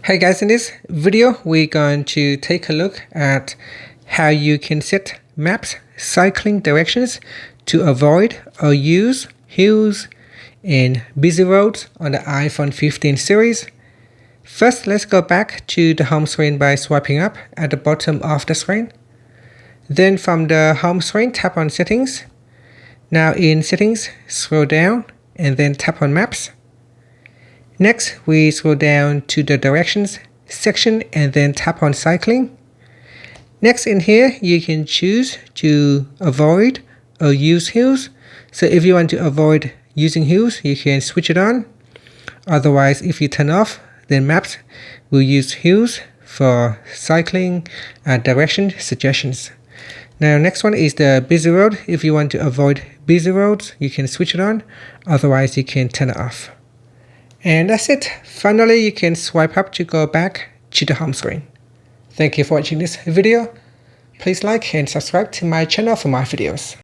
Hey guys, in this video we're going to take a look at how you can set maps cycling directions to avoid or use hills and busy roads on the iPhone 15 series. First, let's go back to the home screen by swiping up at the bottom of the screen. Then from the home screen, tap on Settings. Now in Settings, scroll down and then tap on Maps. Next, we scroll down to the Directions section and then tap on Cycling. Next in here, you can choose to avoid or use hills. So if you want to avoid using hills, you can switch it on. Otherwise, if you turn off, then Maps will use hills for cycling direction suggestions. Now, next one is the busy road. If you want to avoid busy roads, you can switch it on. Otherwise, you can turn it off. And that's it. Finally, you can swipe up to go back to the home screen. Thank you for watching this video. Please like and subscribe to my channel for more videos.